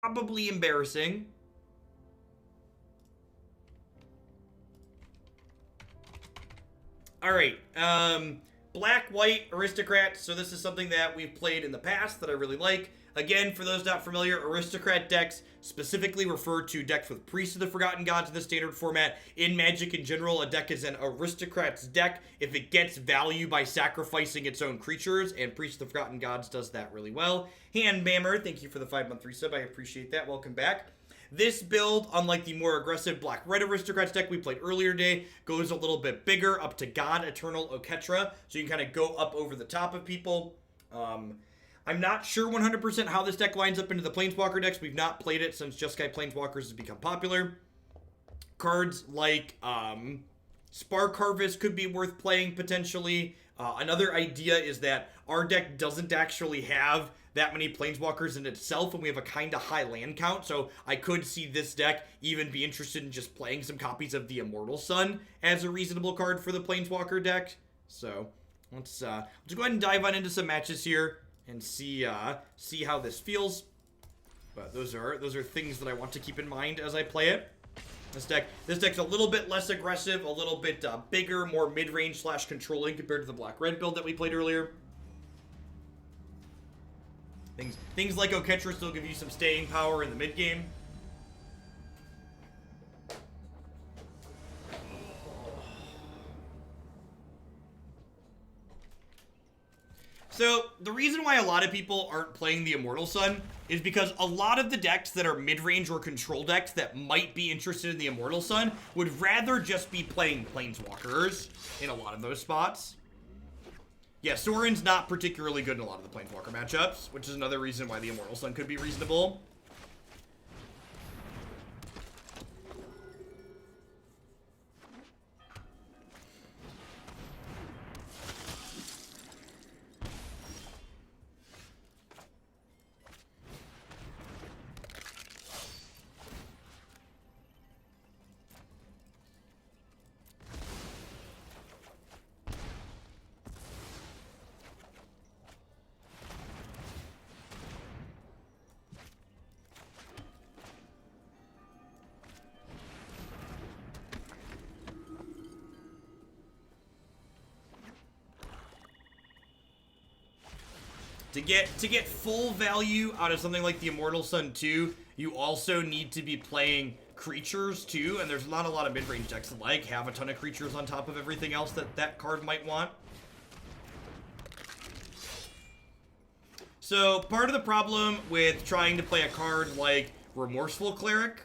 Probably embarrassing. Alright, black, white, Aristocrats. So this is something that we've played in the past that I really like. Again, for those not familiar, Aristocrat decks specifically refer to decks with Priests of the Forgotten Gods in the standard format. In Magic in general, a deck is an Aristocrats deck if it gets value by sacrificing its own creatures, and Priests of the Forgotten Gods does that really well. Handbammer, thank you for the 5-month resub. I appreciate that. Welcome back. This build, unlike the more aggressive Black-Red Aristocrats deck we played earlier today, goes a little bit bigger, up to God-Eternal Oketra, so you can kind of go up over the top of people. I'm not sure 100% how this deck lines up into the Planeswalker decks. We've not played it since Jeskai Planeswalkers has become popular. Cards like Spark Harvest could be worth playing potentially. Another idea is that our deck doesn't actually have that many Planeswalkers in itself, and we have a kind of high land count, so I could see this deck even be interested in just playing some copies of the Immortal Sun as a reasonable card for the Planeswalker deck. So let's go ahead and dive on into some matches here and see how this feels. But those are things that I want to keep in mind as I play it. This deck's a little bit less aggressive, a little bit bigger, more mid-range / controlling compared to the black-red build that we played earlier. Things like Oketra still give you some staying power in the mid game. So, the reason why a lot of people aren't playing the Immortal Sun is because a lot of the decks that are mid-range or control decks that might be interested in the Immortal Sun would rather just be playing Planeswalkers in a lot of those spots. Yeah, Sorin's not particularly good in a lot of the Planeswalker matchups, which is another reason why the Immortal Sun could be reasonable. To get full value out of something like the Immortal Sun 2, you also need to be playing creatures too, and there's not a lot of mid-range decks that like have a ton of creatures on top of everything else that that card might want. So part of the problem with trying to play a card like Remorseful Cleric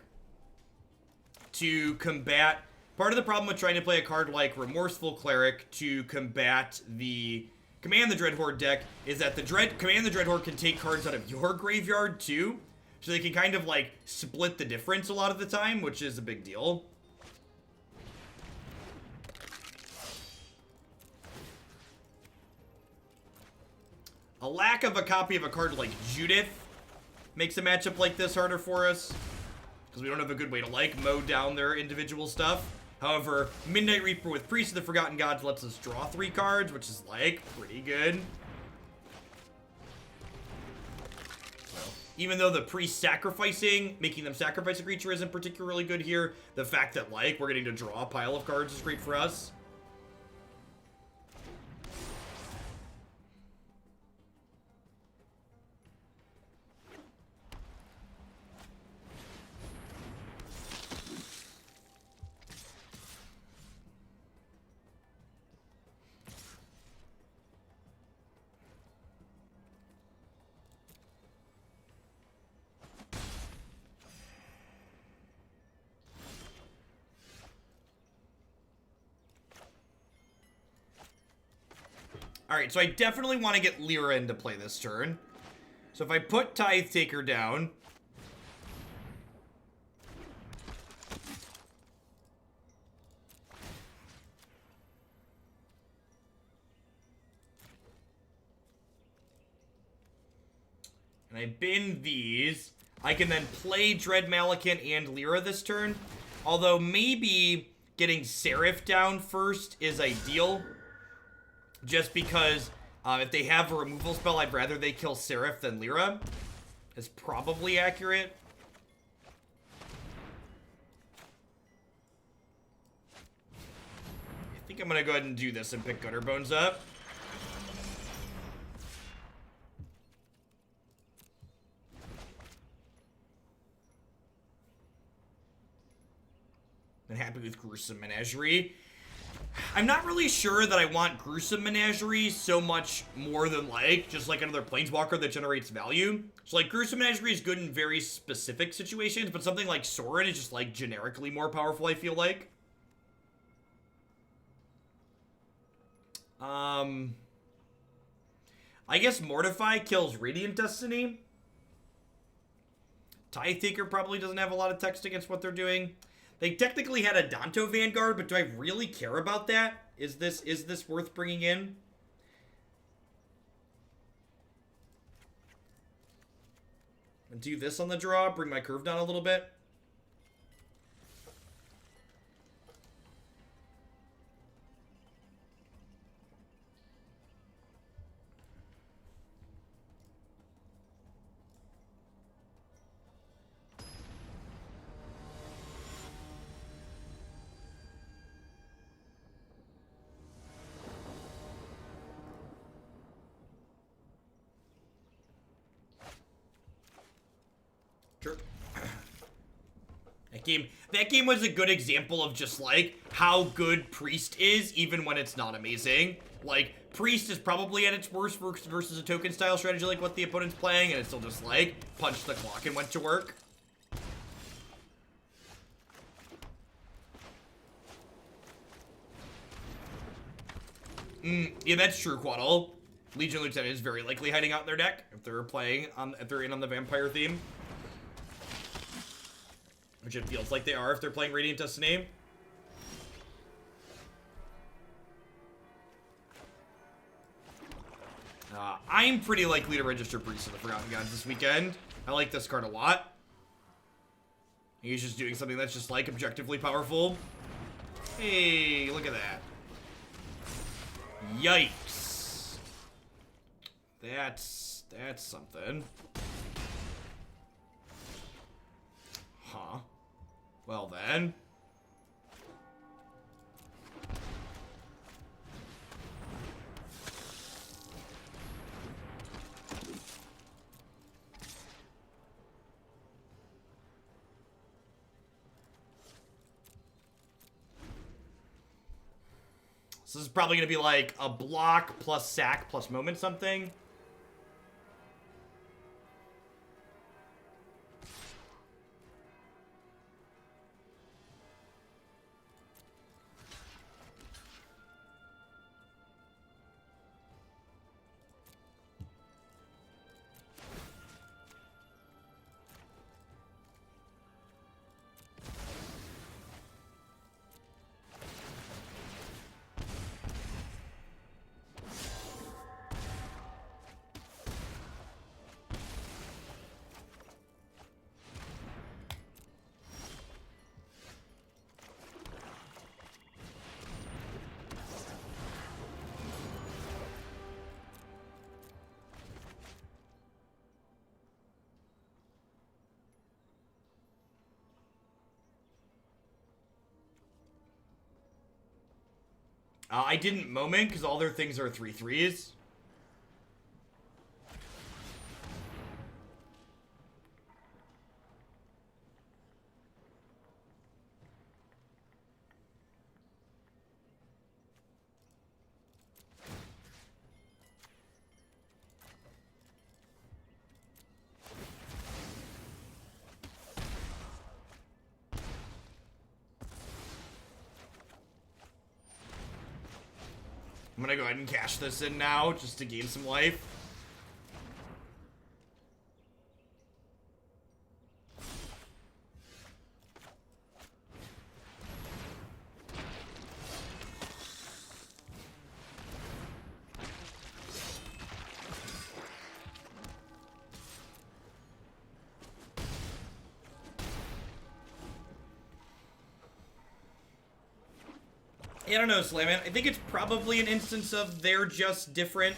to combat the Command the Dreadhorde deck is that the Command the Dreadhorde can take cards out of your graveyard too, so they can kind of like split the difference a lot of the time, which is a big deal. A lack of a copy of a card like Judith makes a matchup like this harder for us, because we don't have a good way to like mow down their individual stuff. However, Midnight Reaper with Priest of the Forgotten Gods lets us draw 3 cards, which is, like, pretty good. So, even though the Priest making them sacrifice a creature isn't particularly good here, the fact that, like, we're getting to draw a pile of cards is great for us. Alright, so I definitely want to get Lyra into play this turn. So if I put Tithe Taker down, and I bin these, I can then play Dreadmalkin and Lyra this turn. Although maybe getting Seraph down first is ideal. Just because if they have a removal spell, I'd rather they kill Seraph than Lyra. Is probably accurate. think I'm gonna go ahead and do this and pick Gutterbones up. And happy with Gruesome Menagerie. I'm not really sure that I want Gruesome Menagerie so much more than, like, just like another Planeswalker that generates value. So, like, Gruesome Menagerie is good in very specific situations, but something like Sorin is just, like, generically more powerful, I feel like. I guess Mortify kills Radiant Destiny. Tithe Taker probably doesn't have a lot of text against what they're doing. They technically had a Danto Vanguard, but do I really care about that? Is this worth bringing in? And do this on the draw, bring my curve down a little bit. Sure. That game was a good example of just, like, how good Priest is, even when it's not amazing. Like, Priest is probably at its worst versus a token-style strategy like what the opponent's playing, and it's still just, like, punched the clock and went to work. Yeah, that's true, Quaddle. Legion Lieutenant is very likely hiding out in their deck if they're playing if they're in on the vampire theme. Which it feels like they are if they're playing Radiant Destiny. I'm pretty likely to register Priest of the Forgotten Gods this weekend. I like this card a lot. He's just doing something that's just, like, objectively powerful. Hey, look at that. Yikes. That's something. Huh. Well then. So this is probably going to be like a block plus sack plus moment something. I didn't Moment because all their things are 3/3s. I'm gonna go ahead and cash this in now, just to gain some life. I don't know, Slamman. I think it's probably an instance of they're just different.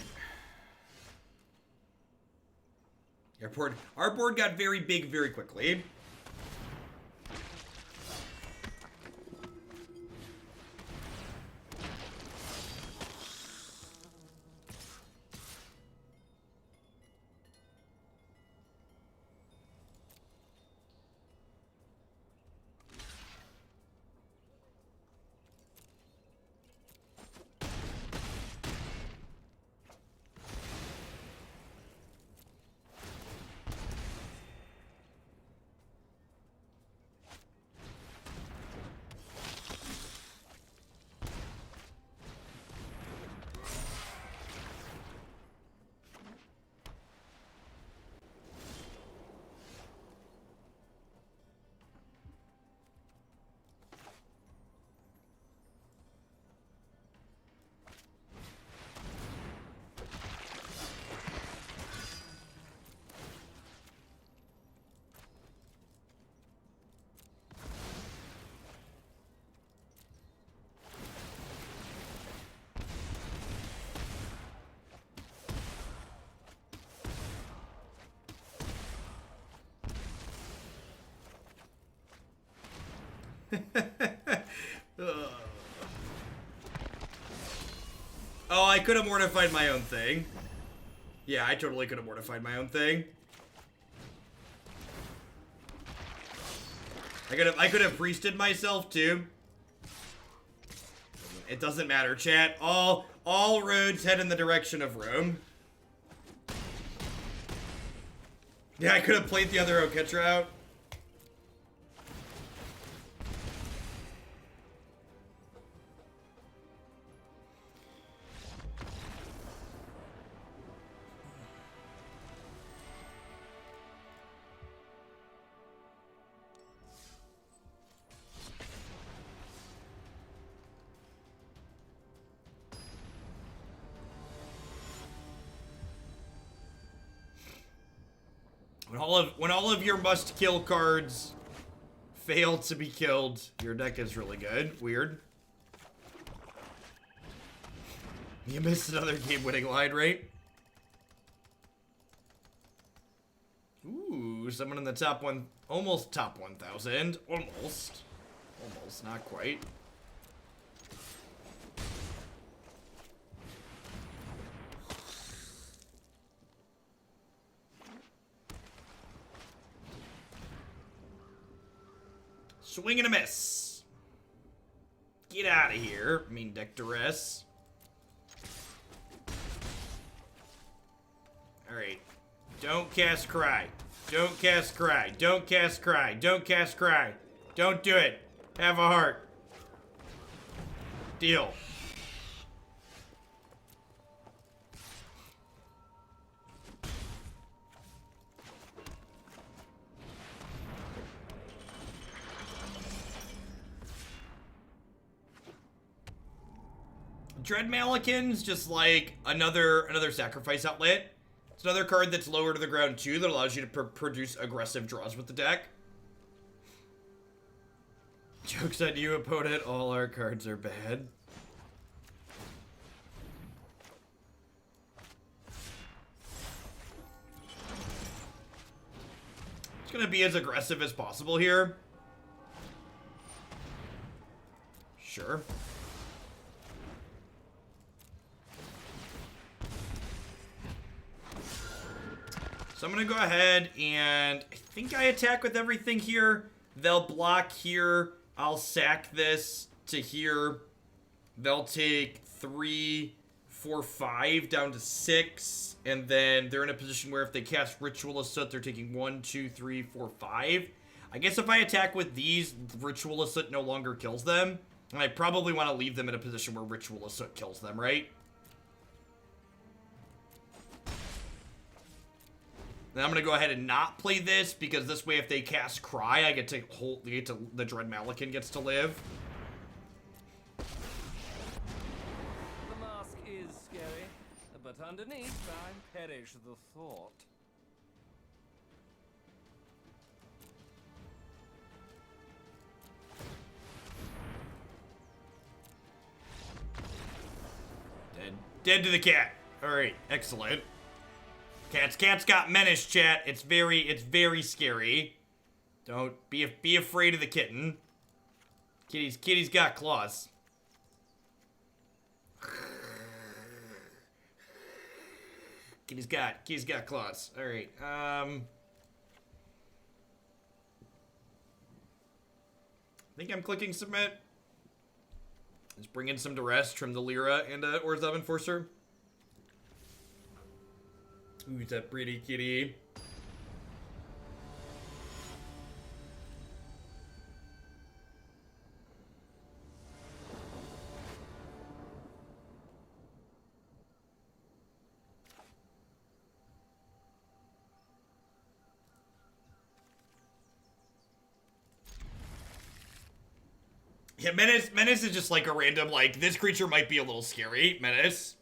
Our board got very big very quickly. Oh, I could have mortified my own thing. Yeah, I totally could have mortified my own thing. I could have priested myself too. It doesn't matter, chat. All roads head in the direction of Rome. Yeah, I could have played the other Oketra out. When all of your must-kill cards fail to be killed, your deck is really good. Weird. You missed another game-winning line, right? Ooh, someone in the top one, almost top 1,000. Almost, not quite. Swing and a miss. Get out of here. Mean deck Duress. Alright. Don't cast Cry. Don't cast Cry. Don't cast Cry. Don't cast Cry. Don't do it. Have a heart. Deal. Dreadmalkin's just like another sacrifice outlet. It's another card that's lower to the ground too that allows you to produce aggressive draws with the deck. Joke's on you, opponent. All our cards are bad. It's gonna be as aggressive as possible here. Sure. So I'm gonna go ahead and I think I attack with everything here. They'll block here. I'll sack this to here. They'll take 3, 4, 5 down to 6. And then they're in a position where if they cast Ritual Assault, they're taking 1, 2, 3, 4, 5. I guess if I attack with these, Ritual Assault no longer kills them. And I probably want to leave them in a position where Ritual Assault kills them, right? Then I'm gonna go ahead and not play this because this way, if they cast Cry, I get to hold. The Dreadmalkin gets to live. The mask is scary, but underneath, I perish the thought. Dead to the cat. All right, excellent. Cat's got menace, chat. It's very scary. Don't be afraid of the kitten. Kitty's got claws. Kitty's got claws. All right. I think I'm clicking submit. Let's bring in some Duress, trim the Lyra, and Orzhov Enforcer. Ooh, it's a pretty kitty. Yeah, Menace is just like a random, like, this creature might be a little scary. Menace.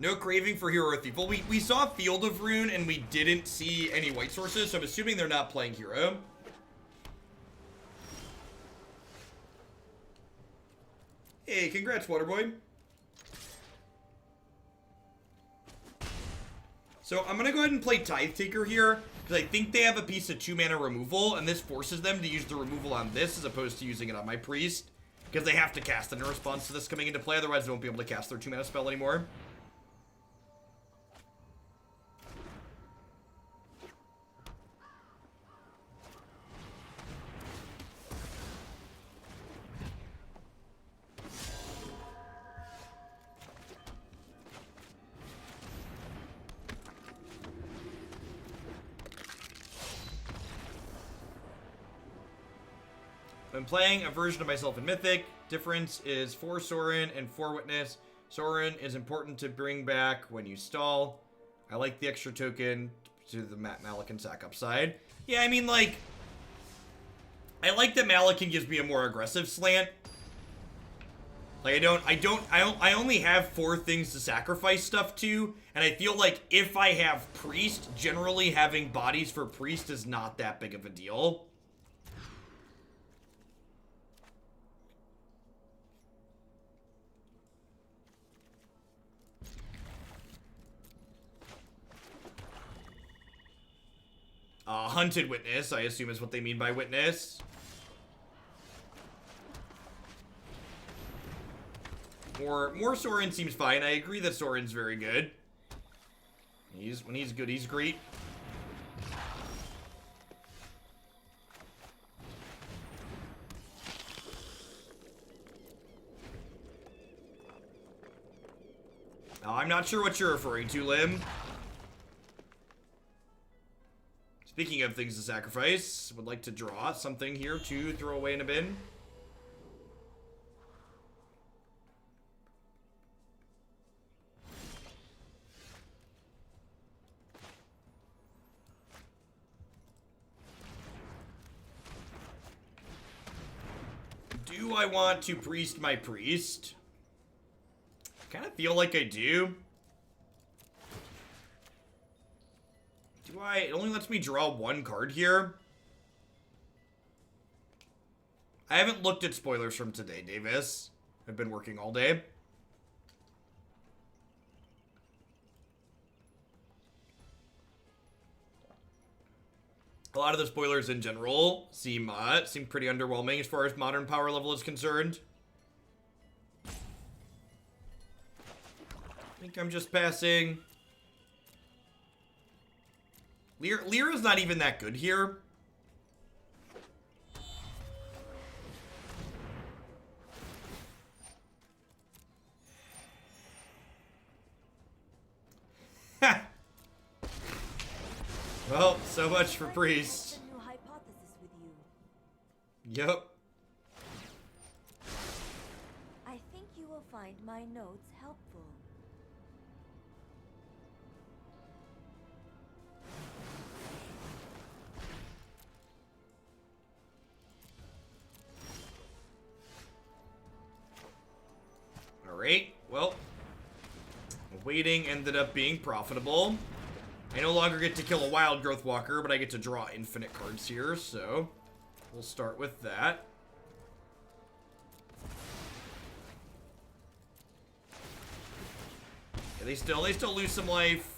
No craving for Hero or Thief. Well, we saw Field of Rune and we didn't see any white sources, so I'm assuming they're not playing Hero. Hey, congrats, Waterboy. So I'm gonna go ahead and play Tithe Taker here, because I think they have a piece of 2 mana removal, and this forces them to use the removal on this as opposed to using it on my priest, because they have to cast it in response to this coming into play, otherwise they won't be able to cast their 2 mana spell anymore. I'm playing a version of myself in Mythic. Difference is 4 Sorin and 4 Witness. Sorin is important to bring back when you stall. I like the extra token to the Malekith sack upside. Yeah, I mean, like, I like that Malekith gives me a more aggressive slant. Like, I only have 4 things to sacrifice stuff to, and I feel like if I have Priest, generally having bodies for Priest is not that big of a deal. Hunted Witness, I assume is what they mean by Witness. More Sorin seems fine. I agree that Sorin's very good. When he's good, he's great. I'm not sure what you're referring to, Lim. Speaking of things to sacrifice, would like to draw something here to throw away in a bin. Do I want to priest my priest? Kind of feel like I do. It only lets me draw 1 card here. I haven't looked at spoilers from today, Davis. I've been working all day. A lot of the spoilers in general seem pretty underwhelming as far as modern power level is concerned. I think I'm just passing. Lyra's not even that good here. Ha! Well, so much for Priest. Yep. I think you will find my notes helpful. Alright, well, waiting ended up being profitable. I no longer get to kill a Wild Growth Walker, but I get to draw infinite cards here, so we'll start with that. Yeah, they still lose some life.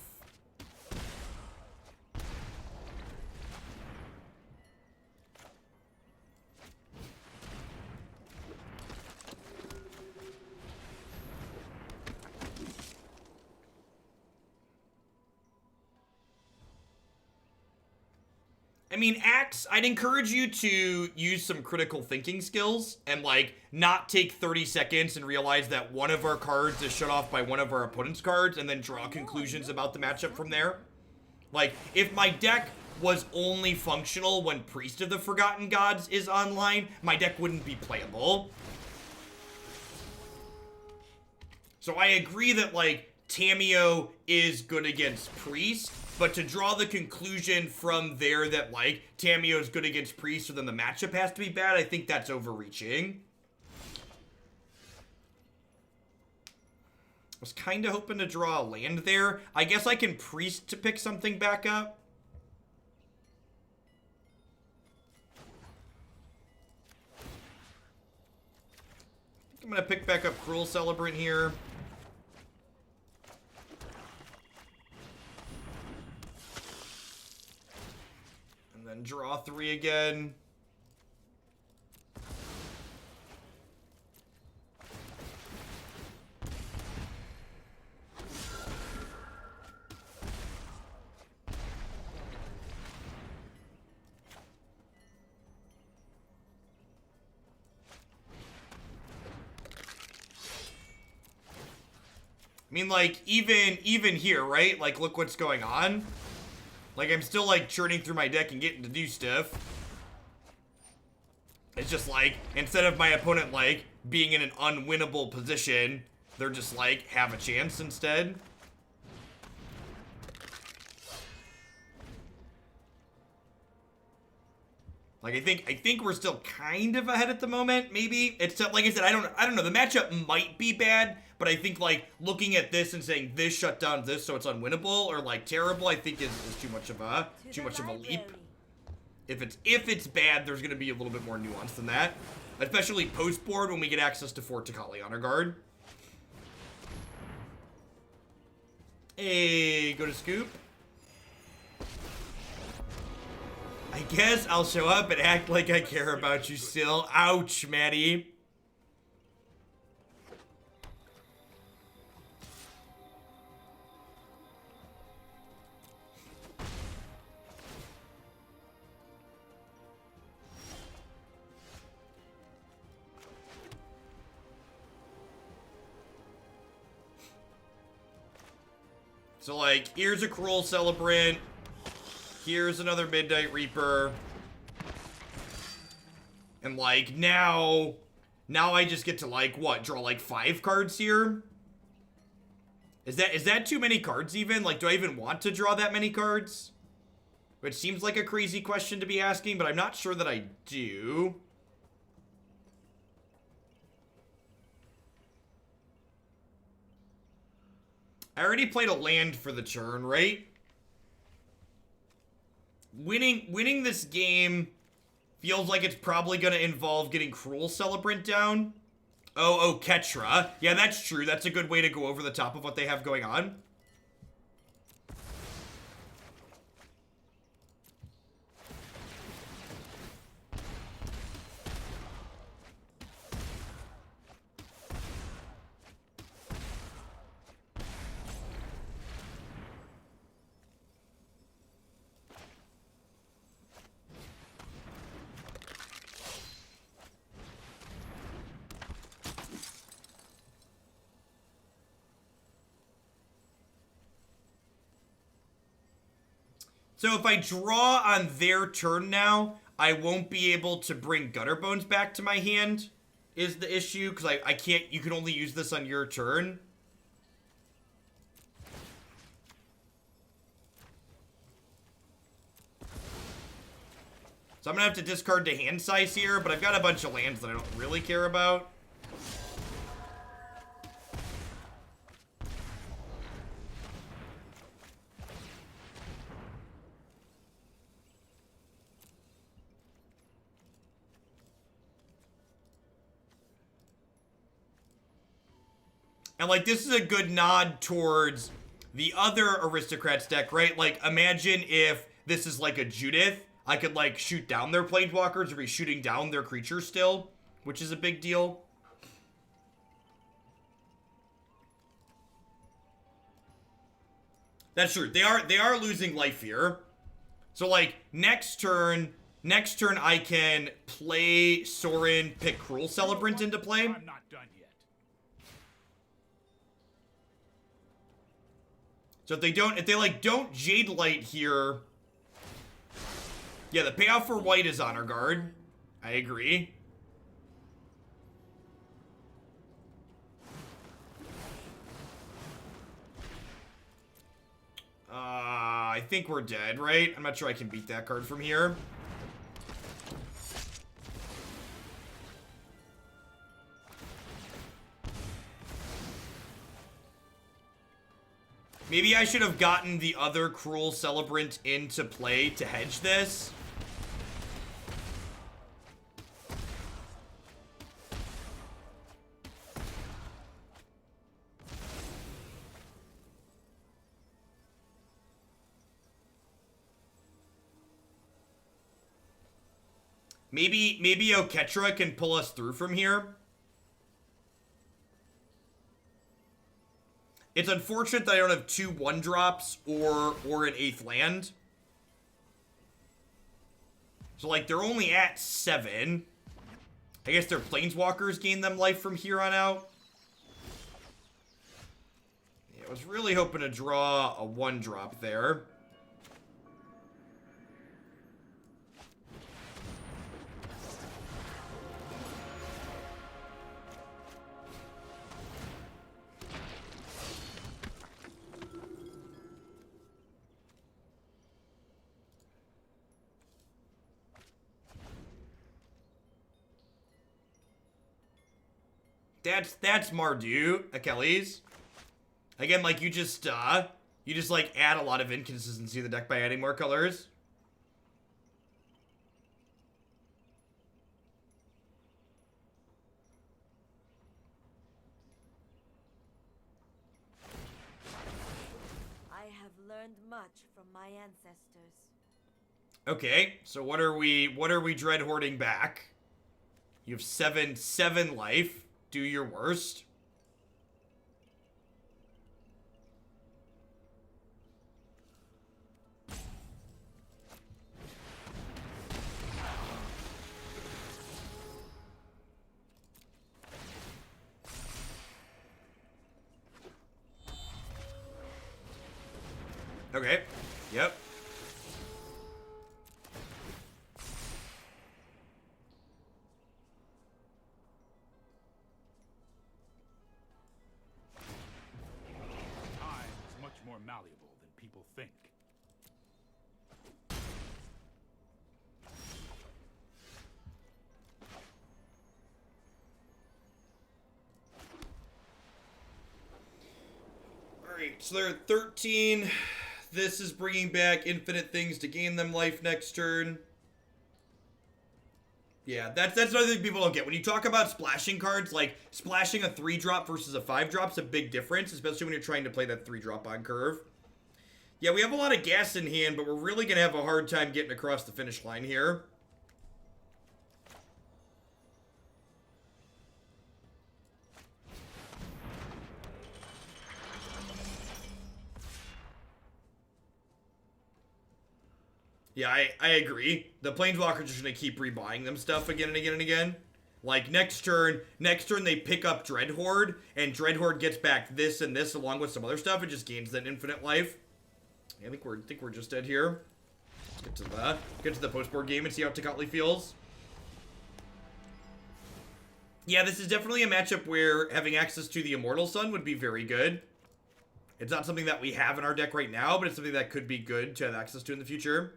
I mean, Axe, I'd encourage you to use some critical thinking skills and, like, not take 30 seconds and realize that one of our cards is shut off by one of our opponent's cards and then draw conclusions about the matchup from there. Like, if my deck was only functional when Priest of the Forgotten Gods is online, my deck wouldn't be playable. So I agree that, like, Tamiyo is good against Priest, but to draw the conclusion from there that, like, Tamiyo's good against Priest, so then the matchup has to be bad, I think that's overreaching. I was kind of hoping to draw a land there. I guess I can Priest to pick something back up. I'm going to pick back up Cruel Celebrant here. then draw 3 again. I mean, like, even here, right? Like, look what's going on. Like, I'm still, like, churning through my deck and getting to do stuff. It's just, like, instead of my opponent, like, being in an unwinnable position, they're just, like, have a chance instead. Like, I think we're still kind of ahead at the moment, maybe. It's like I said, I don't know. The matchup might be bad, but I think, like, looking at this and saying this shut down this so it's unwinnable or, like, terrible, I think is too much of a leap. If it's bad, there's gonna be a little bit more nuance than that. Especially post board when we get access to 4 Tocatli on our guard. Hey, go to scoop. I guess I'll show up and act like I care about you still. Ouch, Maddie. So, like, here's a Cruel Celebrant. Here's another Midnight Reaper. And, like, now I just get to, like, what? Draw, like, 5 cards here? Is that too many cards, even? Like, do I even want to draw that many cards? Which seems like a crazy question to be asking, but I'm not sure that I do. I already played a land for the turn, right? Winning this game feels like it's probably going to involve getting Cruel Celebrant down. Oh, Oketra. Yeah, that's true. That's a good way to go over the top of what they have going on. So if I draw on their turn now, I won't be able to bring Gutterbones back to my hand, is the issue, because I can't, you can only use this on your turn. So I'm going to have to discard to hand size here, but I've got a bunch of lands that I don't really care about. And, like, this is a good nod towards the other Aristocrats deck, right? Like, imagine if this is, like, a Judith. I could, like, shoot down their Planeswalkers or be shooting down their creatures still, which is a big deal. That's true. They are losing life here. So, like, next turn I can play Sorin, pick Cruel Celebrant into play. I'm not done yet. So if they don't Jade Light here. Yeah, the payoff for white is Honor Guard. I agree. I think we're dead, right? I'm not sure I can beat that card from here. Maybe I should have gotten the other Cruel Celebrant into play to hedge this. Maybe Oketra can pull us through from here. It's unfortunate that I don't have 2 1-drops or an 8th land. So, like, they're only at 7. I guess their planeswalkers gain them life from here on out. Yeah, I was really hoping to draw a 1-drop there. That's Mardu, Achilles. Again, like, you just like add a lot of inconsistency to the deck by adding more colors. I have learned much from my ancestors. Okay, so what are we dread hoarding back? You have 7 life. Do your worst. Okay. Yep. Malleable than people think. Alright, so they're at 13. This is bringing back infinite things to gain them life next turn. Yeah, that's another thing people don't get. When you talk about splashing cards, like, splashing a 3-drop versus a 5-drop is a big difference, especially when you're trying to play that 3-drop on curve. Yeah, we have a lot of gas in hand, but we're really going to have a hard time getting across the finish line here. Yeah, I agree. The Planeswalkers are just going to keep rebuying them stuff again and again and again. Like, next turn they pick up Dreadhorde, and Dreadhorde gets back this and this along with some other stuff. It just gains that infinite life. I think we're just dead here. Let's get to the post-board game and see how Tocatli feels. Yeah, this is definitely a matchup where having access to the Immortal Sun would be very good. It's not something that we have in our deck right now, but it's something that could be good to have access to in the future.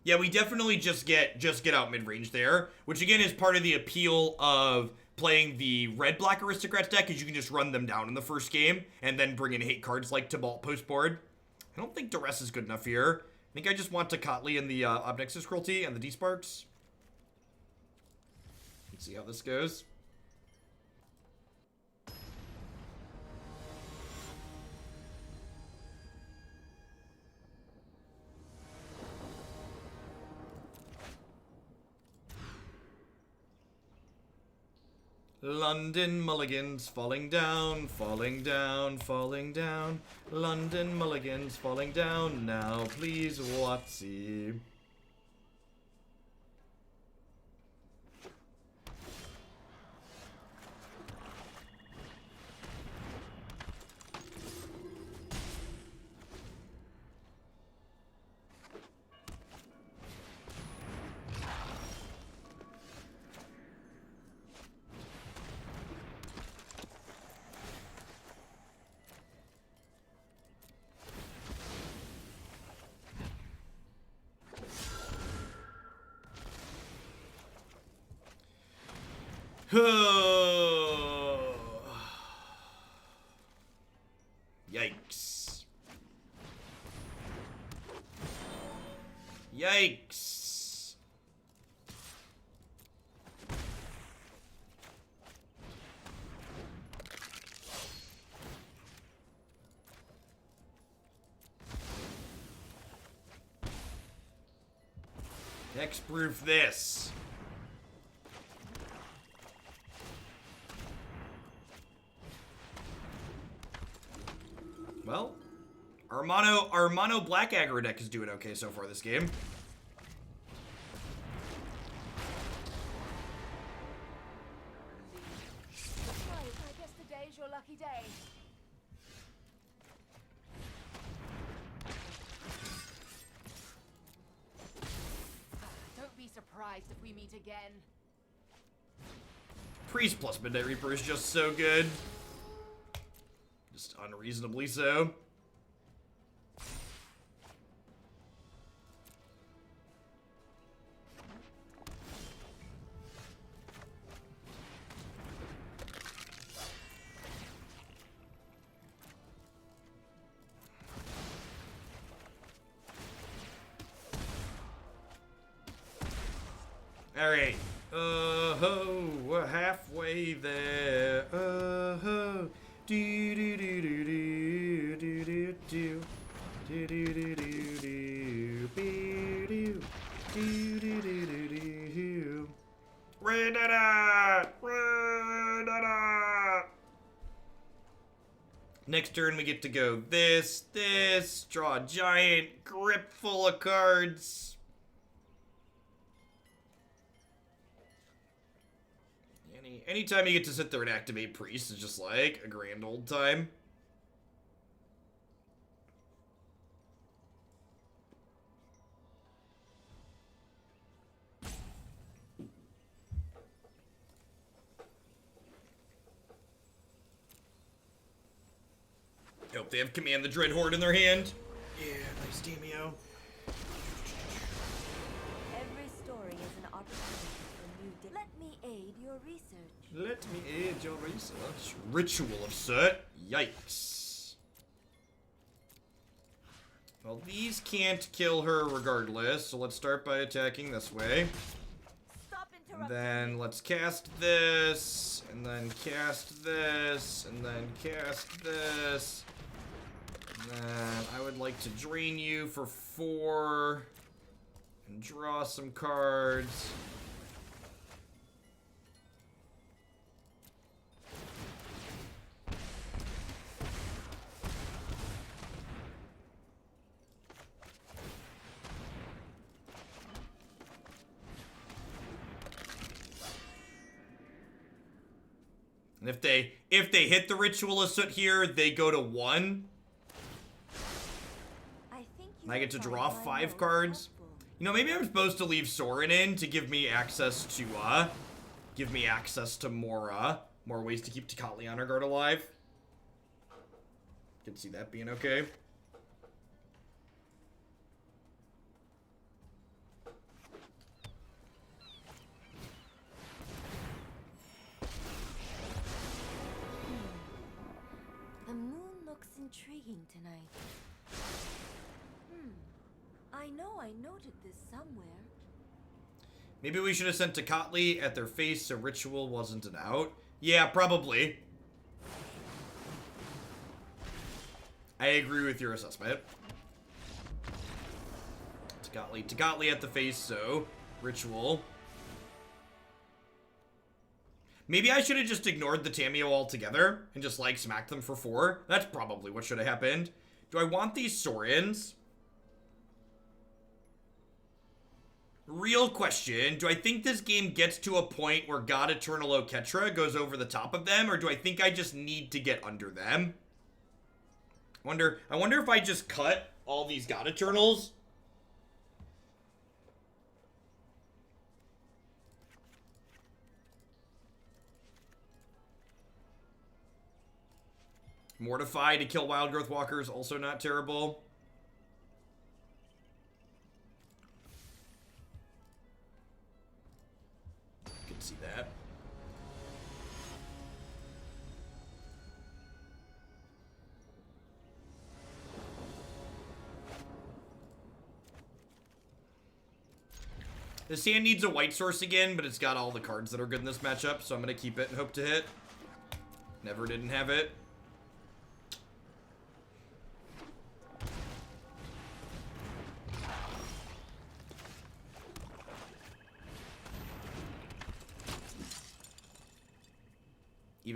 Yeah, we definitely just get out mid-range there, which again is part of the appeal of playing the red-black Aristocrats deck, is you can just run them down in the first game and then bring in hate cards like Tibalt post-board. I don't think Duress is good enough here. I think I just want Tocatli and the Obnexus Cruelty and the Desparks. Let's see how this goes. London mulligans falling down, falling down, falling down. London mulligans falling down now, please, Watsy. Yikes. Yikes. Hexproof this. Well, our mono black aggro deck is doing okay so far this game. Right, I guess today's your lucky day. Don't be surprised if we meet again. Priest plus Midnight Reaper is just so good. Just unreasonably so. All right. Oh, we're halfway there. Oh, do do do do do do do do do do do do do do do do do do. Next turn we get to go this, draw a giant grip full of cards. Anytime you get to sit there and activate Priest is just like a grand old time. Hope they have Command the Dread Horde in their hand. Yeah, nice Demio. Every story is an opportunity for new Let me aid your research. Let me aid your research. Ritual of Cert. Yikes. Well, these can't kill her regardless, so let's start by attacking this way. Stop And interrupting. then let's cast this, and then cast this, and then cast this. And then I would like to drain you for 4 and draw some cards. And if they hit the Ritualist here, they go to 1. I think you And I get to will draw find 5 my notes cards. helpful. You know, maybe I'm supposed to leave Sorin in to give me access to more ways to keep Tocatli on her guard alive. Can see that being okay. The moon looks intriguing tonight. I know I noted this somewhere. Maybe we should have sent Tocatli at their face so Ritual wasn't an out. Yeah, probably. I agree with your assessment. Tocatli at the face so Ritual. Maybe I should have just ignored the Tameo altogether and just, like, smacked them for 4. That's probably what should have happened. Do I want these Sorins? Real question, do I think this game gets to a point where God-Eternal Oketra goes over the top of them, or do I think I just need to get under them? I wonder if I just cut all these God-Eternals. Mortify to kill Wild Growth Walkers, also not terrible. Can see that. This hand needs a white source again, but it's got all the cards that are good in this matchup, so I'm going to keep it and hope to hit. Never didn't have it.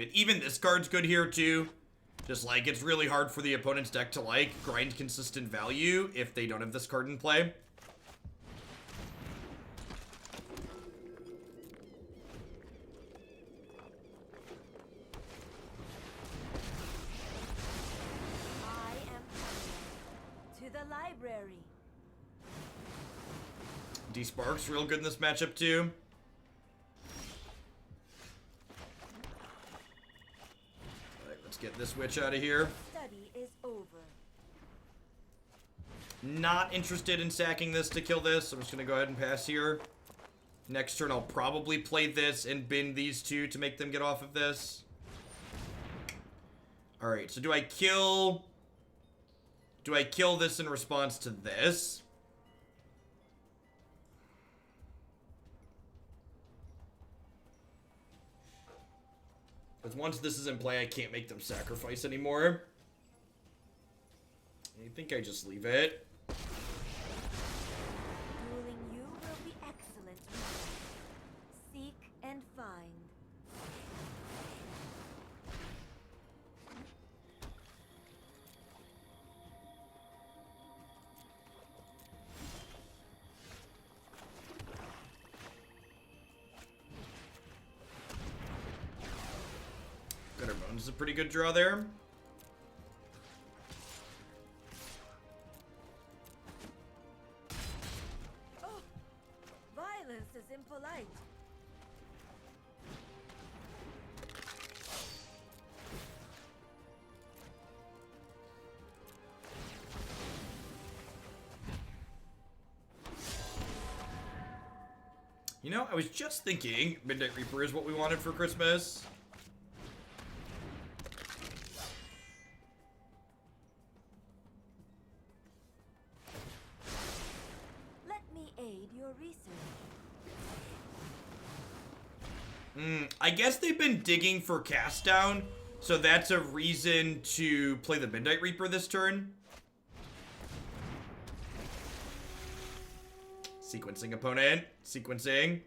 Even this card's good here too. Just like, it's really hard for the opponent's deck to like grind consistent value if they don't have this card in play. I am coming to the library. Despark's real good in this matchup too. Alright, let's get this witch out of here. Study is over. Not interested in sacking this to kill this. I'm just gonna go ahead and pass here. Next turn I'll probably play this and bin these two to make them get off of this. Alright, so do I kill this in response to this? Because once this is in play, I can't make them sacrifice anymore. I think I just leave it. Dueling you will be excellent. Seek and find. Gutterbones is a pretty good draw there. Oh, violence is impolite. You know, I was just thinking Midnight Reaper is what we wanted for Christmas. Let me aid your research. I guess they've been digging for cast down, so that's a reason to play the Midnight Reaper this turn. Sequencing opponent. Sequencing.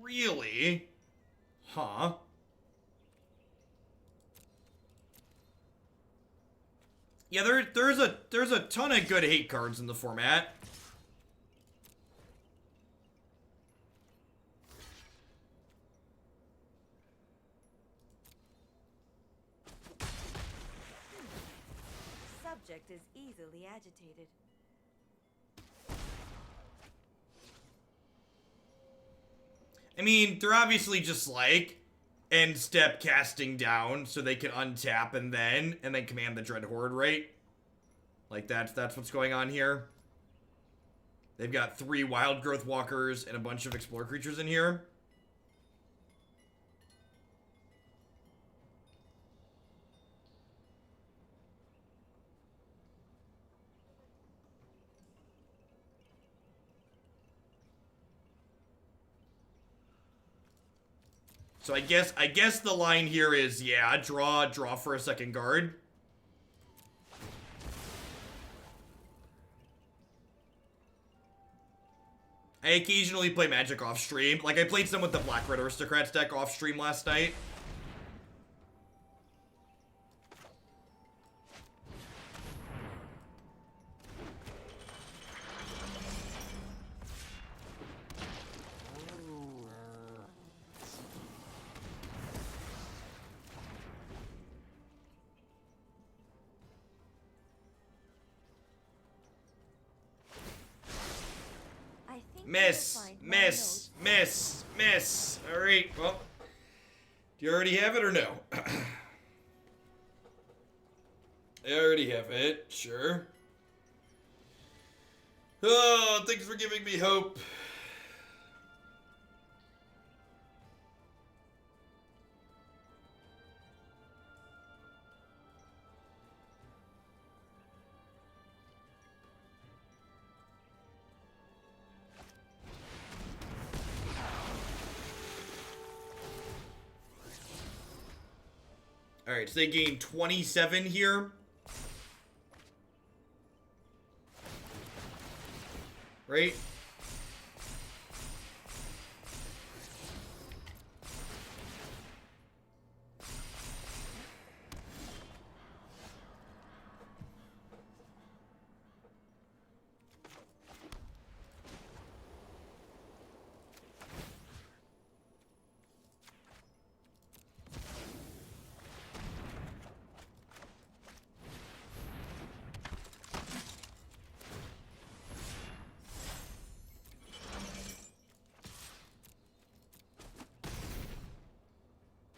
Really? Huh? Yeah, there's a ton of good hate cards in the format. Subject is easily agitated. I mean, they're obviously just like end step casting down so they can untap and then command the Dread Horde, right? Like that's what's going on here. They've got 3 Wild Growth Walkers and a bunch of Explore creatures in here. So I guess the line here is, yeah, draw for a second guard. I occasionally play Magic off stream. Like I played some with the Black Red Aristocrats deck off stream last night. Miss. All right, well, do you already have it or no? I already have it, sure. Oh, thanks for giving me hope. Alright, so they gain 27 here. right?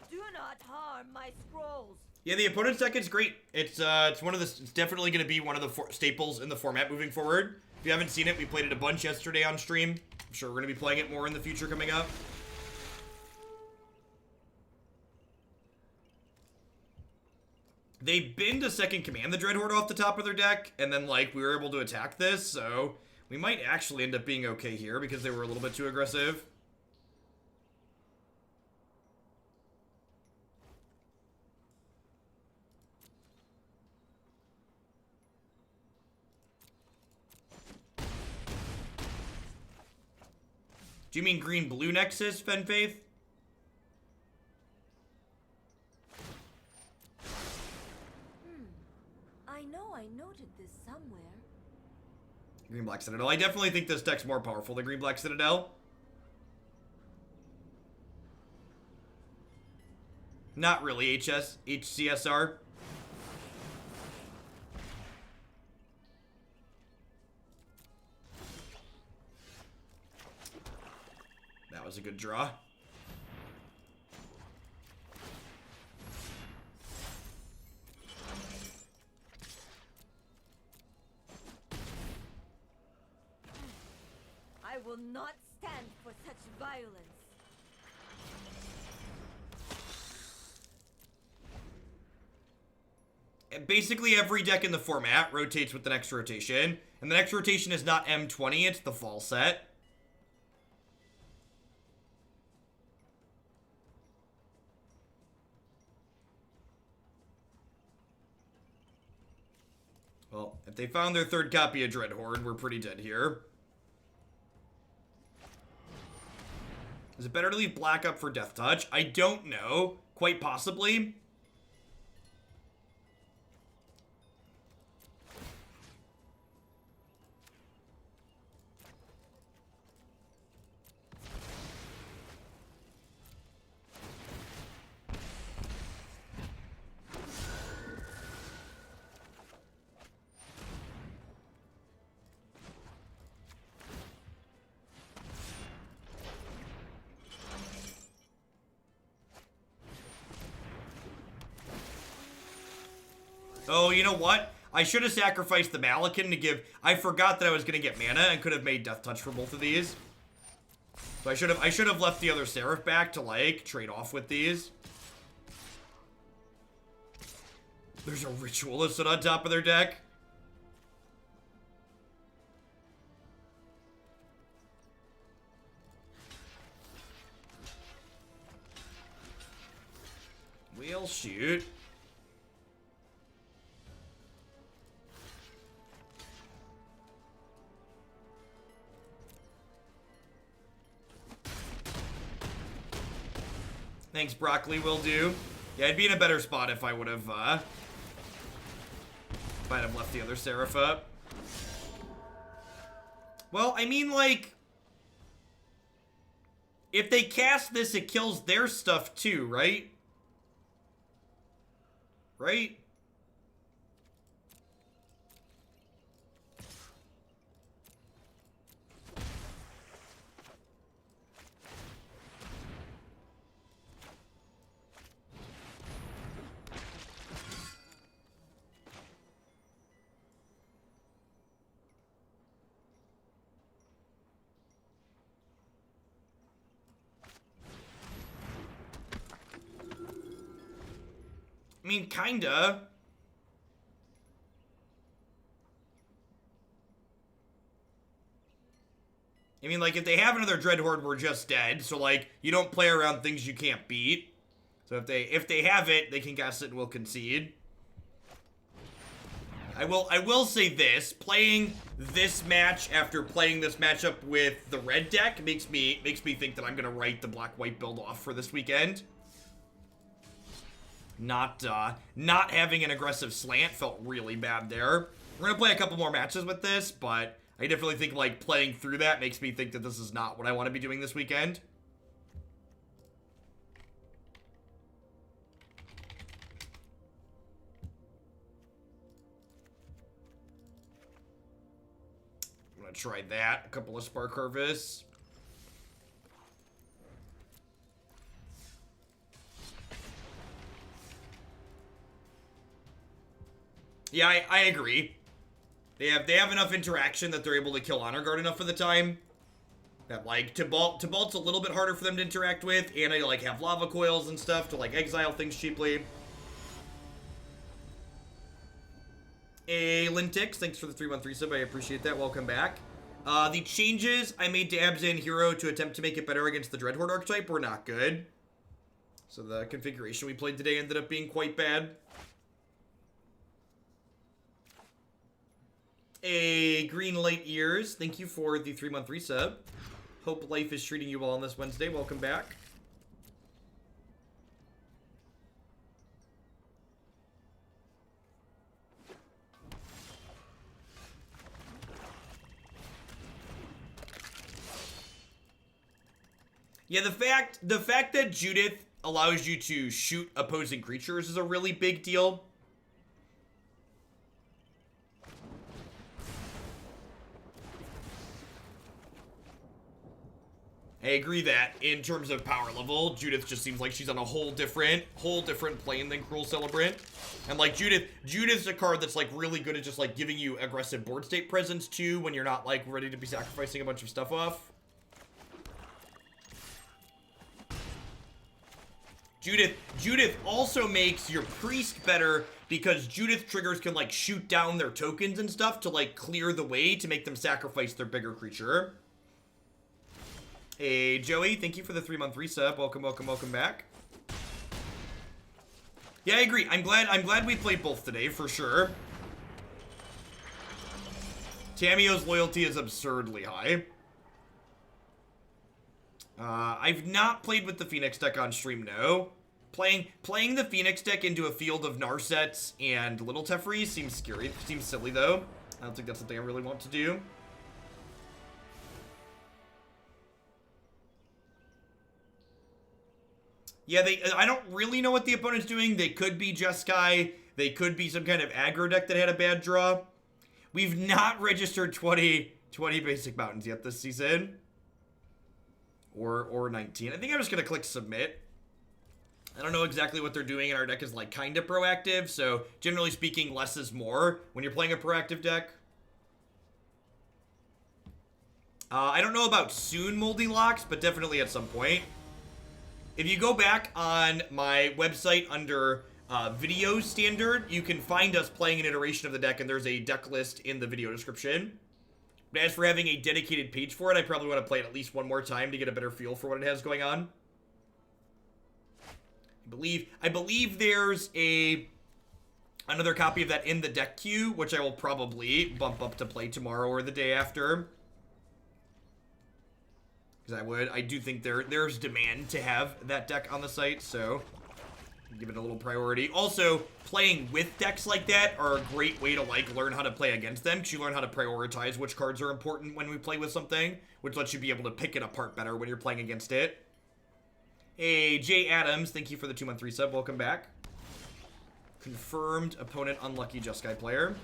Do not harm my scrolls. Yeah, the opponent's deck is great. It's one of the, it's definitely going to be one of the staples in the format moving forward. If you haven't seen it, we played it a bunch yesterday on stream. I'm sure we're going to be playing it more in the future coming up. They binned a second Command the Dreadhorde off the top of their deck, and then, like, we were able to attack this, so we might actually end up being okay here because they were a little bit too aggressive. Do you mean green-blue Nexus, Fenfaith? I know I noted this somewhere. Green-black Citadel. I definitely think this deck's more powerful than green-black Citadel. Not really HCSR. That was a good draw. I will not stand for such violence. Basically every deck in the format rotates with the next rotation. And the next rotation is not M20, it's the fall set. Well, if they found their third copy of Dreadhorde, we're pretty dead here. Is it better to leave black up for Death Touch? I don't know. Quite possibly. Oh, you know what? I should have sacrificed the Malkin to give... I forgot that I was going to get mana and could have made Death Touch for both of these. So I should have left the other Seraph back to, like, trade off with these. There's a Ritualist on top of their deck. We'll shoot. Thanks, Broccoli, will do. Yeah, I'd be in a better spot if I would have, if I'd have left the other Seraph up. Well, I mean, like, if they cast this, it kills their stuff too, right? Right? I mean, kinda. I mean, like, if they have another Dreadhorde, we're just dead. So, like, you don't play around things you can't beat. So if they have it, they can cast it and we'll concede. I will say this. Playing this match after playing this matchup with the red deck makes me think that I'm gonna write the black-white build off for this weekend. Not having an aggressive slant felt really bad there. We're gonna play a couple more matches with this, but I definitely think, like, playing through that makes me think that this is not what I want to be doing this weekend. I'm gonna try that. A couple of Spark Harvests. Yeah, I agree. They have enough interaction that they're able to kill Honor Guard enough of the time. That, like, Tibalt's a little bit harder for them to interact with, and I, like, have lava coils and stuff to, like, exile things cheaply. Hey, Lintix, thanks for the 313 sub, I appreciate that, welcome back. The changes I made to Abzan Hero to attempt to make it better against the Dreadhorde archetype were not good. So the configuration we played today ended up being quite bad. A Green Light Ears, thank you for the 3-month resub. Hope life is treating you well on this Wednesday. Welcome back. Yeah, the fact that Judith allows you to shoot opposing creatures is a really big deal. I agree that in terms of power level, Judith just seems like she's on a whole different plane than Cruel Celebrant. And like Judith's a card that's like really good at just like giving you aggressive board state presence too when you're not like ready to be sacrificing a bunch of stuff off. Judith also makes your priest better because Judith triggers can like shoot down their tokens and stuff to like clear the way to make them sacrifice their bigger creature. Hey, Joey, thank you for the 3-month resub. Welcome, welcome, welcome back. Yeah, I agree. I'm glad we played both today, for sure. Tamiyo's loyalty is absurdly high. I've not played with the Phoenix deck on stream, no. Playing the Phoenix deck into a field of Narsets and Little Teferi seems scary. Seems silly, though. I don't think that's something I really want to do. Yeah, I don't really know what the opponent's doing. They could be Jeskai. They could be some kind of aggro deck that had a bad draw. We've not registered 20 basic mountains yet this season. Or 19. I think I'm just going to click submit. I don't know exactly what they're doing, and our deck is like kind of proactive. So generally speaking, less is more when you're playing a proactive deck. I don't know about soon Moldy Locks, but definitely at some point. If you go back on my website under video standard, you can find us playing an iteration of the deck, and there's a deck list in the video description. But as for having a dedicated page for it, I probably want to play it at least one more time to get a better feel for what it has going on. I believe there's another copy of that in the deck queue, which I will probably bump up to play tomorrow or the day after. Because I do think there's demand to have that deck on the site, so give it a little priority. Also, playing with decks like that are a great way to like learn how to play against them, because you learn how to prioritize which cards are important when we play with something, which lets you be able to pick it apart better when you're playing against it. Hey, Jay Adams, thank you for the 2-month resub. Welcome back. Confirmed opponent unlucky Jeskai player.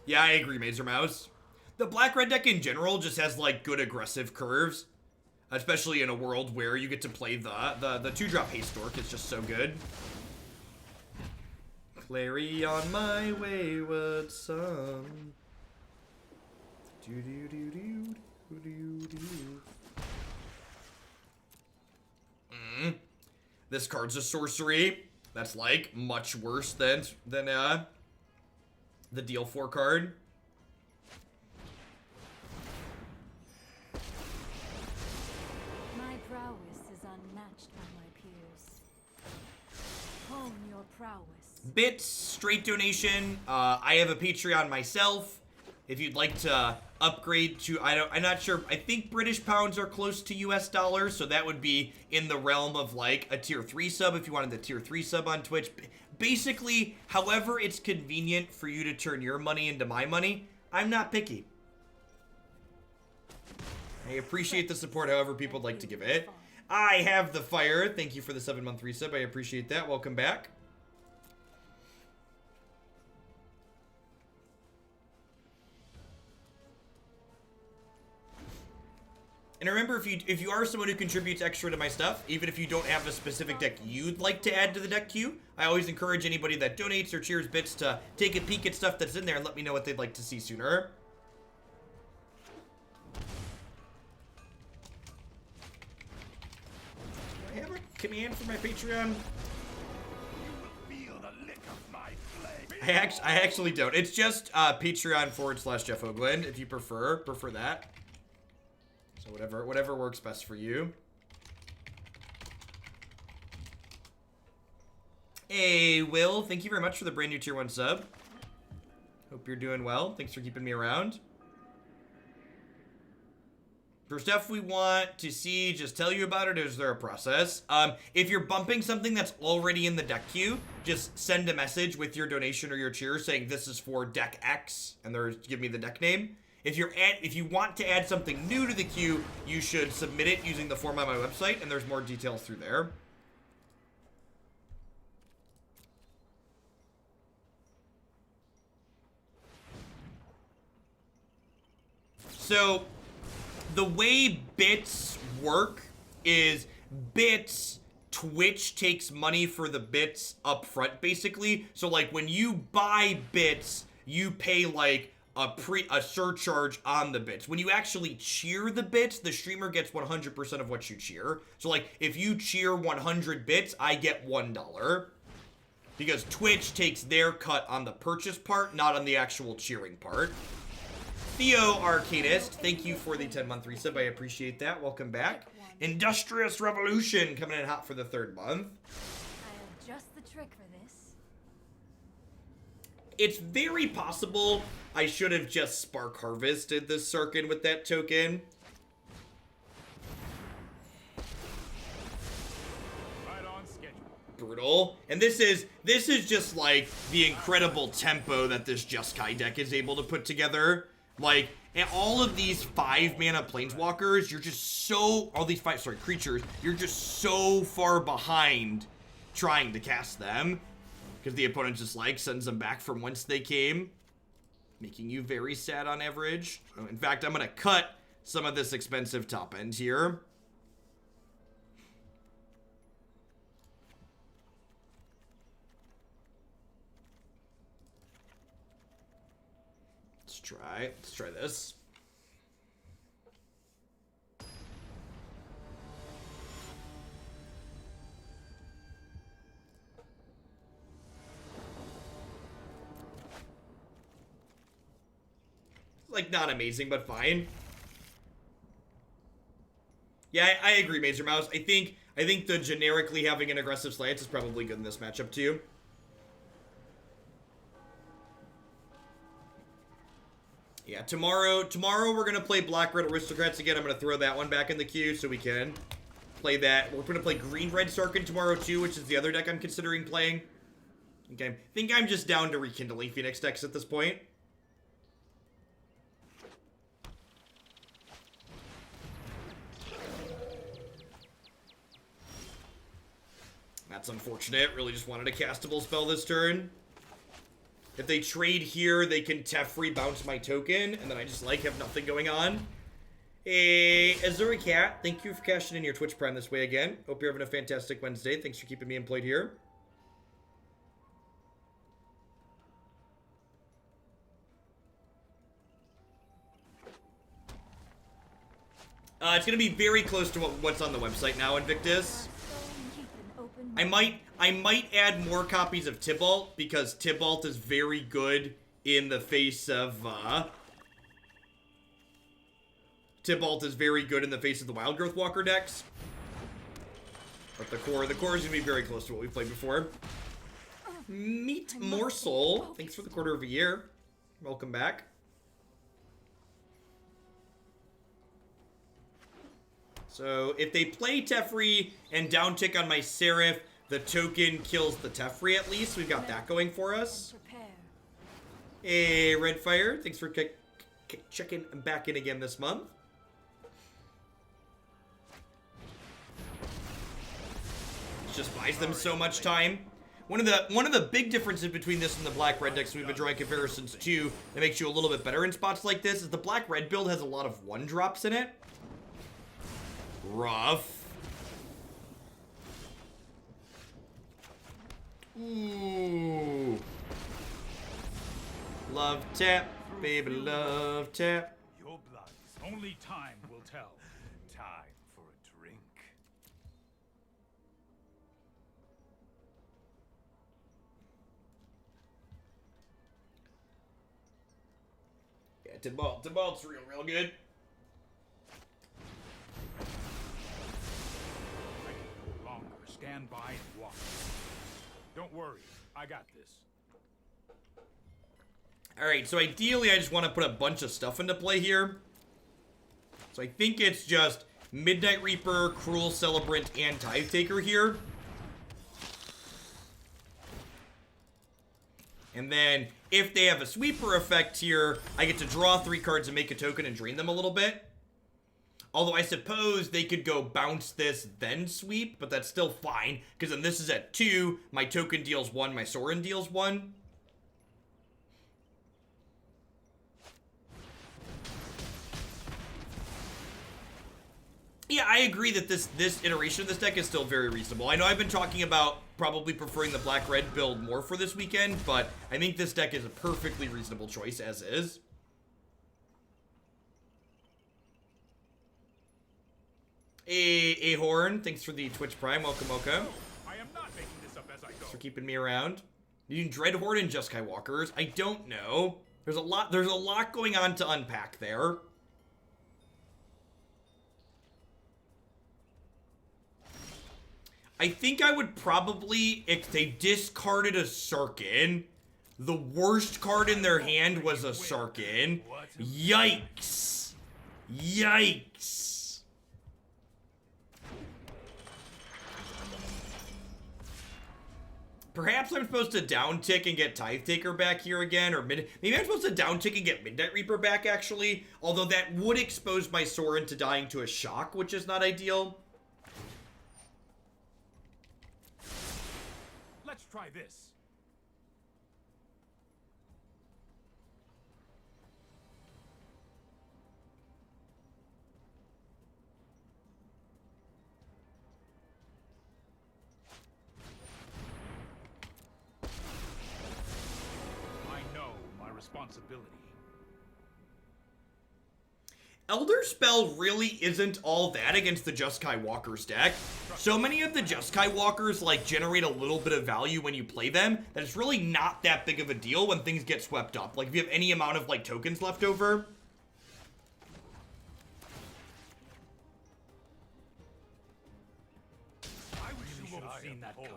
Yeah, I agree, Mazer Mouse. The black-red deck in general just has, like, good aggressive curves. Especially in a world where you get to play the 2-drop Haste Dork. It's just so good. Clary on my wayward son. This card's a sorcery. That's, like, much worse than the deal 4 card. My prowess is unmatched by my peers. Hone your prowess. Bits, straight donation. I have a Patreon myself. If you'd like to upgrade to, I'm not sure. I think British pounds are close to US dollars, so that would be in the realm of like a tier 3 sub if you wanted the tier 3 sub on Twitch. Basically, however it's convenient for you to turn your money into my money, I'm not picky. I appreciate the support however people would like to give it. I have the fire. Thank you for the 7-month resub. I appreciate that. Welcome back. And remember, if you are someone who contributes extra to my stuff, even if you don't have a specific deck you'd like to add to the deck queue, I always encourage anybody that donates or cheers bits to take a peek at stuff that's in there and let me know what they'd like to see sooner. Do I have a command for my Patreon? I actually don't. It's just Patreon/Jeff Hoagland if you prefer that. So whatever works best for you. Hey, Will, thank you very much for the brand new tier 1 sub. Hope you're doing well. Thanks for keeping me around. For stuff we want to see, just tell you about it, or is there a process? If you're bumping something that's already in the deck queue, just send a message with your donation or your cheer saying this is for deck X, and give me the deck name. If you want to add something new to the queue, you should submit it using the form on my website, and there's more details through there. So, the way bits work is Twitch takes money for the bits up front, basically. So, like, when you buy bits, you pay, like, a surcharge on the bits. When you actually cheer the bits, the streamer gets 100% of what you cheer. So, like, if you cheer 100 bits, I get $1. Because Twitch takes their cut on the purchase part, not on the actual cheering part. Theo Arcanist, thank you for the 10-month resub. I appreciate that. Welcome back. Industrious Revolution coming in hot for the 3rd month. I have just the trick for this. It's very possible I should have just Spark Harvested this Serkin with that token. Right on schedule. Brutal. And this is just like the incredible tempo that this Jeskai deck is able to put together. Like, and all of these 5-mana planeswalkers, you're just so, creatures, you're just so far behind trying to cast them. Because the opponent just, like, sends them back from whence they came. Making you very sad on average. In fact, I'm going to cut some of this expensive top end here. Let's try this. Like, not amazing, but fine. Yeah, I agree, Major Mouse. I think the generically having an aggressive slants is probably good in this matchup too. Yeah, tomorrow we're gonna play Black-Red Aristocrats again. I'm gonna throw that one back in the queue so we can play that. We're gonna play Green-Red Sarkin tomorrow too, which is the other deck I'm considering playing. Okay, I think I'm just down to rekindling Phoenix decks at this point. That's unfortunate. Really just wanted a castable spell this turn. If they trade here, they can Teferi bounce my token, and then I just, like, have nothing going on. Hey, Azuri Cat, thank you for cashing in your Twitch Prime this way again. Hope you're having a fantastic Wednesday. Thanks for keeping me employed here. It's going to be very close to what's on the website now, Invictus. I might add more copies of Tybalt, because Tybalt is very good in the face of, Tybalt is very good in the face of the Wild Growth Walker decks. But the core is going to be very close to what we played before. Meat Morsel. Thanks for the quarter of a year. Welcome back. So, if they play Teferi and downtick on my Seraph, the token kills the Teferi at least. We've got that going for us. Hey, Redfire. Thanks for checking back in again this month. It just buys them so much time. One of the big differences between this and the black-red decks we've been drawing comparisons to that makes you a little bit better in spots like this is the black-red build has a lot of one-drops in it. Rough. Ooh. Love tap, baby, love tap. Your blood, only time will tell. Time for a drink. Yeah, Tybalt's real good. Longer, stand by and watch. Don't worry, I got this. Alright, so ideally I just want to put a bunch of stuff into play here. So I think it's just Midnight Reaper, Cruel Celebrant, and Tithe Taker here. And then, if they have a sweeper effect here, I get to draw 3 cards and make a token and drain them a little bit. Although I suppose they could go bounce this, then sweep, but that's still fine. Because then this is at 2, my token deals 1, my Sorin deals 1. Yeah, I agree that this iteration of this deck is still very reasonable. I know I've been talking about probably preferring the black-red build more for this weekend, but I think this deck is a perfectly reasonable choice as is. A Horn, thanks for the Twitch Prime. Welcome, welcome. I am not making this up as I go. Thanks for keeping me around. You can Dreadhorde and Jeskai Walkers. I don't know. There's a lot going on to unpack there. I think I would probably, if they discarded a Sarkin, the worst card in their hand was a Sarkin. Yikes. Yikes. Perhaps I'm supposed to downtick and get Tithe Taker back here again, or maybe I'm supposed to downtick and get Midnight Reaper back, actually. Although that would expose my Sorin to dying to a shock, which is not ideal. Let's try this. I know my responsibility. Elder Spell really isn't all that against the Jeskai Walkers deck. So many of the Jeskai Walkers, like, generate a little bit of value when you play them, that it's really not that big of a deal when things get swept up. Like, if you have any amount of, like, tokens left over. I wish you would have seen that coming.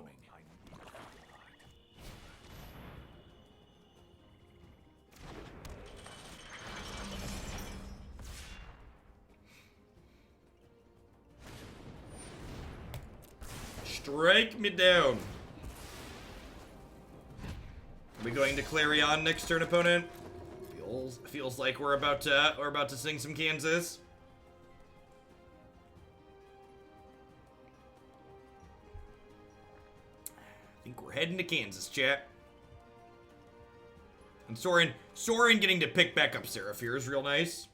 Strike me down. Are we going to Clarion next turn, opponent? Feels like we're about to sing some Kansas. I think we're heading to Kansas, chat. And Sorin getting to pick back up Seraph here is real nice.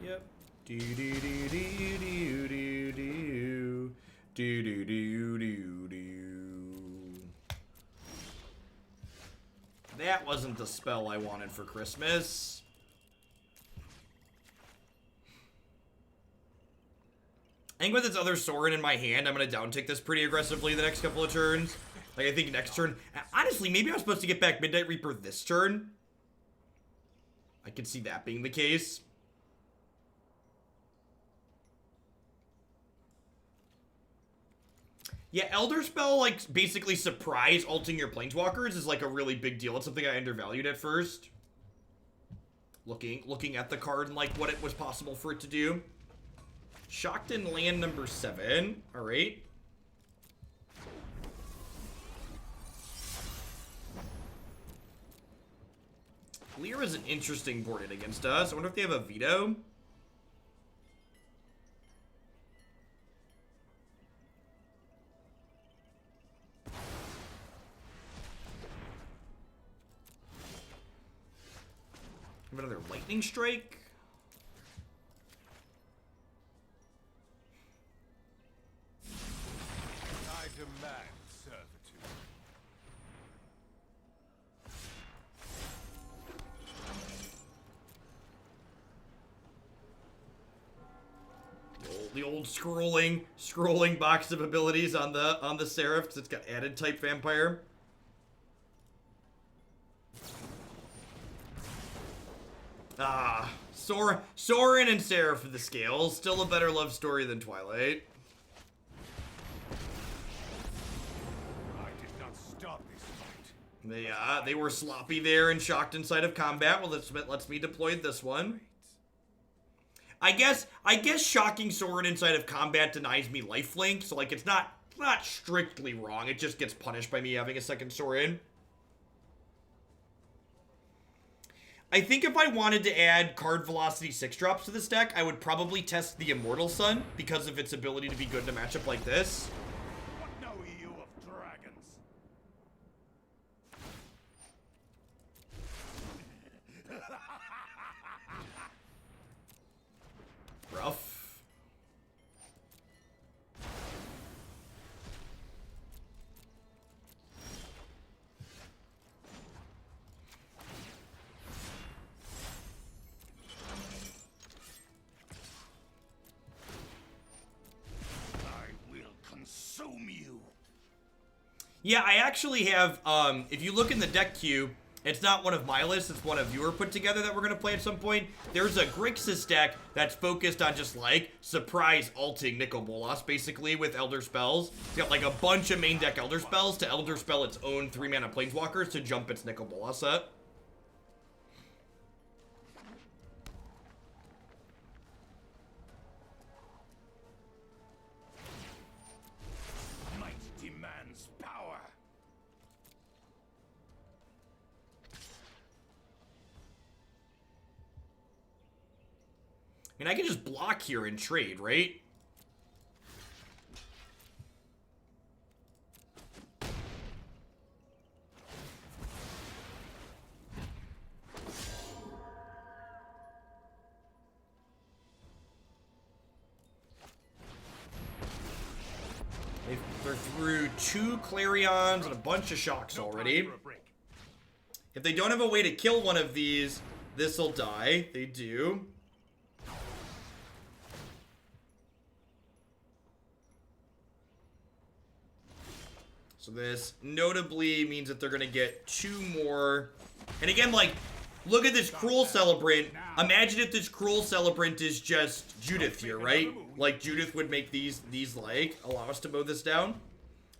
Yep. Do do do do do do do do do do do do. That wasn't the spell I wanted for Christmas. I think with this other Sorin in my hand, I'm going to downtick this pretty aggressively the next couple of turns. Like, I think next turn... Honestly, maybe I'm supposed to get back Midnight Reaper this turn. I could see that being the case. Yeah, Elder Spell, like, basically surprise ulting your Planeswalkers is, like, a really big deal. It's something I undervalued at first. Looking at the card and, like, what it was possible for it to do. Shocked in land number 7. Alright. Lyra's an interesting board in against us. I wonder if they have a veto. Have another lightning strike. I demand servitude. The old scrolling box of abilities on the Seraph, because it's got added type vampire. Ah, Sorin and Seraph for the scales. Still a better love story than Twilight. I did not stop this fight. They were sloppy there and shocked inside of combat. Well, that lets me deploy this one. I guess shocking Sorin inside of combat denies me lifelink, so like it's not strictly wrong. It just gets punished by me having a second Sorin. I think if I wanted to add card velocity 6-drops to this deck, I would probably test the Immortal Sun because of its ability to be good in a matchup like this. What know you of dragons? Rough. Consume you. Yeah, I actually have, if you look in the deck queue, it's not one of my lists, it's one of viewer put together that we're going to play at some point. There's a Grixis deck that's focused on just, like, surprise alting Nicol Bolas, basically, with Elder Spells. It's got, like, a bunch of main deck Elder Spells to Elder Spell its own 3-mana Planeswalkers to jump its Nicol Bolas up. Demands power. I mean, I can just block here and trade, right? They're through 2 Clarions and a bunch of Shocks already. If they don't have a way to kill one of these, this'll die. They do. So this notably means that they're going to get 2 more. And again, like, look at this Cruel Celebrant. Imagine if this Cruel Celebrant is just Judith here, right? Like, Judith would make these like, allow us to mow this down.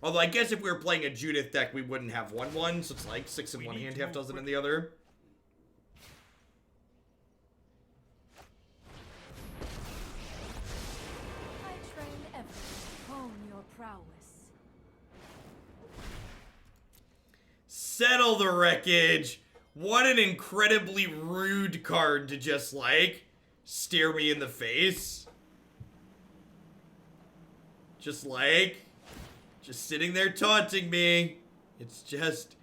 Although, I guess if we were playing a Judith deck, we wouldn't have 1/1, so it's like 6 in one hand, half dozen in the other. I train everyone. Hone your prowess. Settle the Wreckage. What an incredibly rude card to just, like, stare me in the face. Just sitting there taunting me. It's just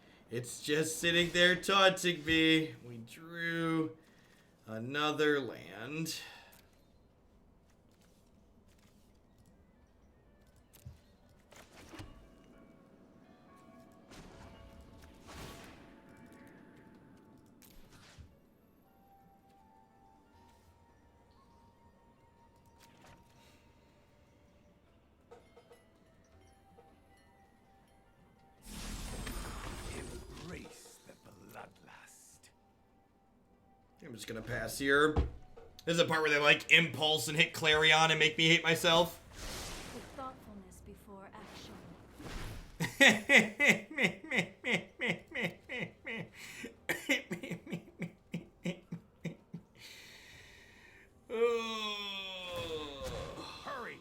sitting there taunting me. We drew another land. I'm just gonna pass here. This is the part where they like impulse and hit Clarion and make me hate myself. With thoughtfulness before Hurry!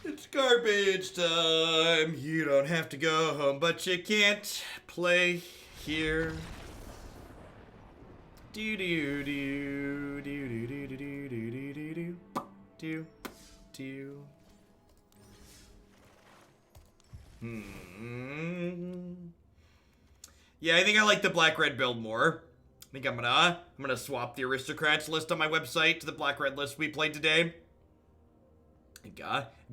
It's garbage time. You don't have to go home, but you can't play here. Do do do do do do do do do do do do. Yeah, I think I like the black-red build more. I think I'm gonna swap the Aristocrats list on my website to the black-red list we played today. I think,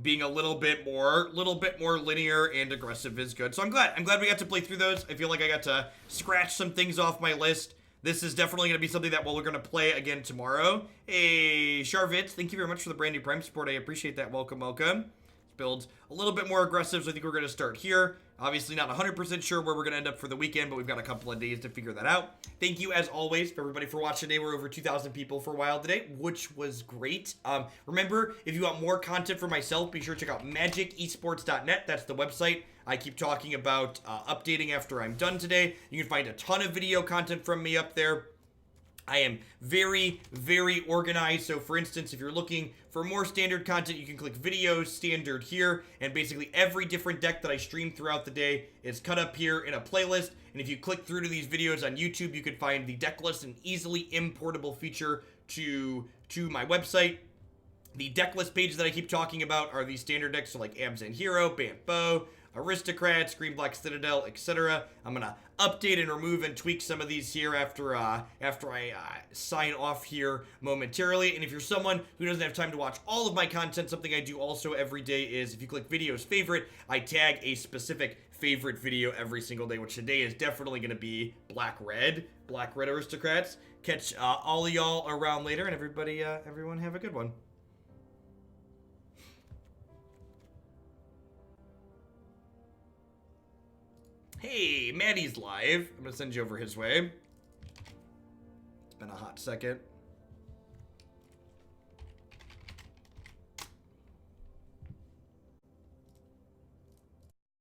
being a little bit more linear and aggressive is good. So I'm glad we got to play through those. I feel like I got to scratch some things off my list. This is definitely going to be something that we're going to play again tomorrow. Hey, Charvitz, thank you very much for the brand new Prime support. I appreciate that. Welcome, welcome. This build's a little bit more aggressive, so I think we're going to start here. Obviously not 100% sure where we're going to end up for the weekend, but we've got a couple of days to figure that out. Thank you, as always, for everybody for watching today. We're over 2,000 people for a while today, which was great. Remember, if you want more content from myself, be sure to check out magicesports.net. That's the website. I keep talking about updating after I'm done today. You can find a ton of video content from me up there. I am very, very organized. So for instance, if you're looking for more standard content, you can click videos, standard here, and basically every different deck that I stream throughout the day is cut up here in a playlist. And if you click through to these videos on YouTube, you can find the deck list, an easily importable feature to my website. The deck list pages that I keep talking about are these standard decks, so like Abzan Hero, Bant Bow, Aristocrats, Green Black Citadel, etc. I'm gonna update and remove and tweak some of these here after I sign off here momentarily. And if you're someone who doesn't have time to watch all of my content, something I do also every day is if you click videos favorite, I tag a specific favorite video every single day, which today is definitely gonna be Black Red Aristocrats. Catch all of y'all around later, and everyone have a good one. Hey, Maddie's live. I'm gonna send you over his way. It's been a hot second.